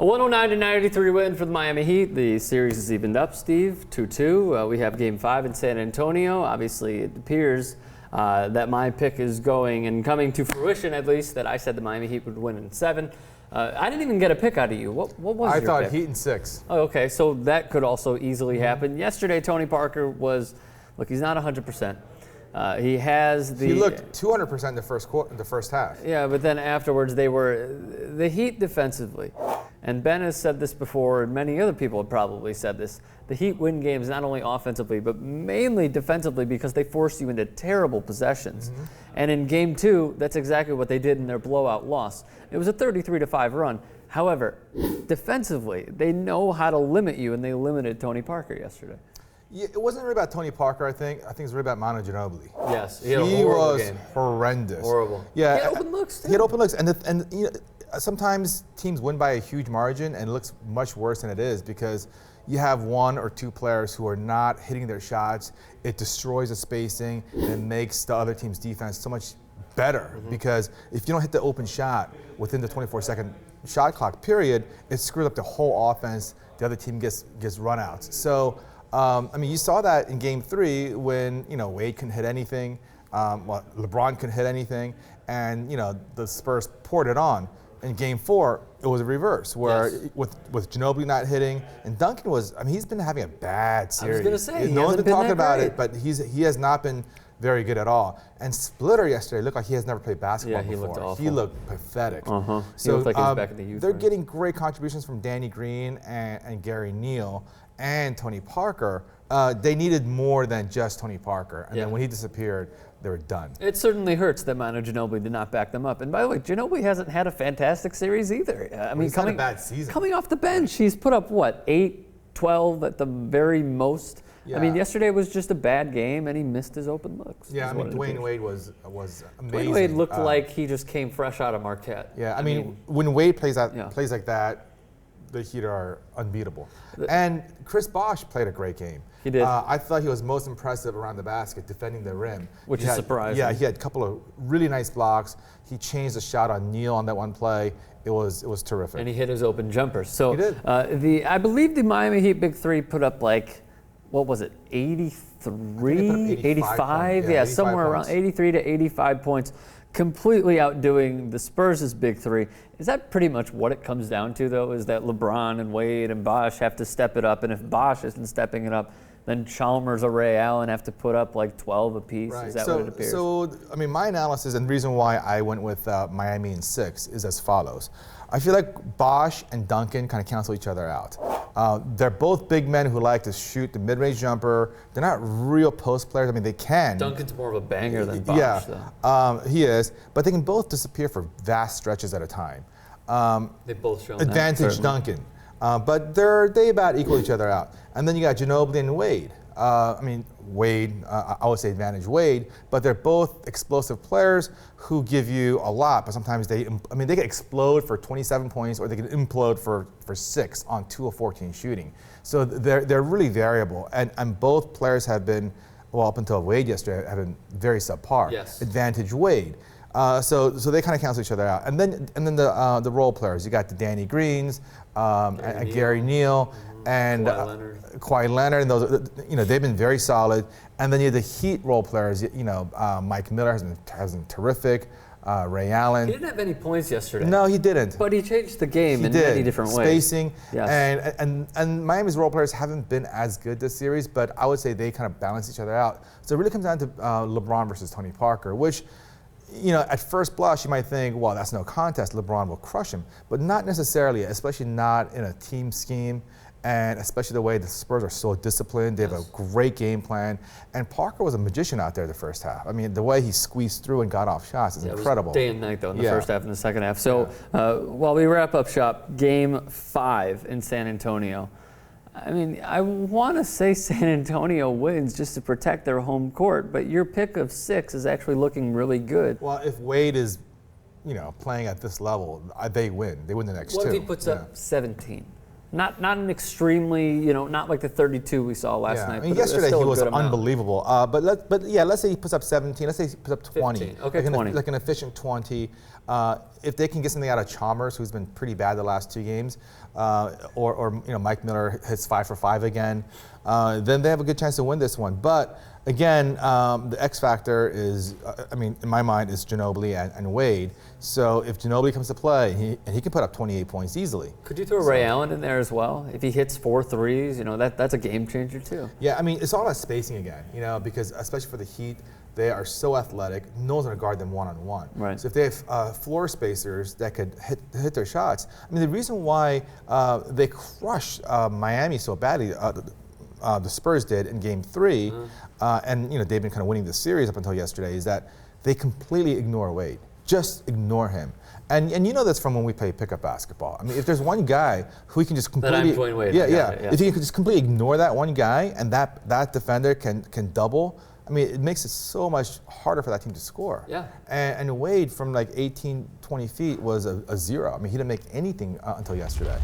A 109-93 win for the Miami Heat. The series is evened up, Steve, 2-2. We have Game 5 in San Antonio. Obviously, it appears that my pick is going and coming to fruition, at least, that I said the Miami Heat would win in 7. I didn't even get a pick out of you. What was your pick? I thought Heat in 6. Oh, okay, so that could also easily happen. Yesterday, Tony Parker was, look, he's not 100%. He looked 200% in the first half. Yeah, but then afterwards they were the Heat defensively. And Ben has said this before, and many other people have probably said this. The Heat win games not only offensively, but mainly defensively because they force you into terrible possessions. Mm-hmm. And in Game 2, that's exactly what they did in their blowout loss. It was a 33-5 run. However, defensively, they know how to limit you, and they limited Tony Parker yesterday. Yeah, it wasn't really about Tony Parker, I think. I think it was really about Manu Ginobili. Yes, he had a horrible game. Horrendous. Horrible. Yeah, he had open looks, too. He had open looks, and you know, sometimes teams win by a huge margin, and it looks much worse than it is because you have 1 or 2 players who are not hitting their shots. It destroys the spacing, and it makes the other team's defense so much better because if you don't hit the open shot within the 24-second shot clock period, it screws up the whole offense. The other team gets runouts. So. I mean, you saw that in Game 3 when, Wade couldn't hit anything, LeBron couldn't hit anything, and, the Spurs poured it on. In Game 4, it was a reverse, where with Ginobili not hitting, and Duncan he's been having a bad series. I was going to say, no one's been talking about it, but he has not been very good at all. And Splitter yesterday looked like he has never played basketball before. Looked awful. He looked pathetic. So he looked like he was back in the youth. They're getting great contributions from Danny Green and Gary Neal and Tony Parker. They needed more than just Tony Parker. And then when he disappeared, they were done. It certainly hurts that Manu Ginobili did not back them up. And by the way, Ginobili hasn't had a fantastic series either. He's had a bad season. Coming off the bench, he's put up, 8, 12 at the very most. Yeah. I mean, yesterday was just a bad game, and he missed his open looks. Yeah, Dwyane Wade was amazing. Dwyane Wade looked like he just came fresh out of Marquette. Yeah, I mean when Wade plays like that, the Heat are unbeatable. And Chris Bosh played a great game. He did. I thought he was most impressive around the basket, defending the rim. Which is surprising. Yeah, he had a couple of really nice blocks. He changed the shot on Neal on that one play. It was terrific. And he hit his open jumpers. So he did. I believe the Miami Heat Big Three put up 83, 85? Yeah, somewhere around 83 to 85 points. Completely outdoing the Spurs' Big Three. Is that pretty much what it comes down to, though, is that LeBron and Wade and Bosh have to step it up, and if Bosh isn't stepping it up, then Chalmers or Ray Allen have to put up 12 apiece? Right. Is that what it appears? So, I mean, my analysis and the reason why I went with Miami in 6 is as follows. I feel like Bosh and Duncan kind of cancel each other out. They're both big men who like to shoot the mid-range jumper. They're not real post players. I mean, they can. Duncan's more of a banger than Bosh, though. He is. But they can both disappear for vast stretches at a time. They've both shown advantage that, Duncan. But they about equal each other out. And then you got Ginobili and Wade. Wade, I would say advantage Wade, but they're both explosive players who give you a lot, but sometimes they can explode for 27 points or they can implode for 6 on 2 of 14 shooting. So they're really variable, and both players have been, up until Wade yesterday, have been very subpar. Yes. Advantage Wade. So they kind of cancel each other out. And then the role players, you got the Danny Greens, Gary Neal, and Kawhi Leonard, and those, they've been very solid. And then you have the Heat role players, Mike Miller has been terrific, Ray Allen. He didn't have any points yesterday. No, he didn't. But he changed the game in many different ways. Spacing, yes. And Miami's role players haven't been as good this series, but I would say they kind of balance each other out. So it really comes down to LeBron versus Tony Parker, which, at first blush, you might think, well, that's no contest. LeBron will crush him. But not necessarily, especially not in a team scheme, and especially the way the Spurs are so disciplined. They have a great game plan. And Parker was a magician out there the first half. I mean, the way he squeezed through and got off shots is incredible. It was day and night, though, in the first half and the second half. So while we wrap up shop, Game 5 in San Antonio. I mean, I want to say San Antonio wins just to protect their home court, but your pick of 6 is actually looking really good. Well, if Wade is, playing at this level, they win. They win the next 2. What if he puts up 17? Not an extremely, not like the 32 we saw last night. I mean, yesterday he was unbelievable. Let's say he puts up 17. Let's say he puts up 20. 15. Okay, 20. Like an efficient 20. if they can get something out of Chalmers, who's been pretty bad the last 2 games, or Mike Miller hits 5 for 5 again, then they have a good chance to win this one. But again, the X factor is, in my mind, is Ginobili and Wade. So if Ginobili comes to play, he can put up 28 points easily. Could you throw Ray Allen in there as well? If he hits 4 threes, that's a game changer too. Yeah, it's all about spacing again, because especially for the Heat, they are so athletic. No one's going to guard them one-on-one. Right. So if they have floor spacers that could hit their shots, the reason why they crushed Miami so badly, the Spurs did in Game 3, and they've been kind of winning the series up until yesterday, is that they completely ignore Wade. Just ignore him. And that's from when we play pickup basketball. if there's one guy who he can just completely... Then I'm Dwyane Wade. Yeah. If he could just completely ignore that one guy and that defender can double, it makes it so much harder for that team to score. Yeah. And Wade from like 18, 20 feet was a 0. He didn't make anything until yesterday.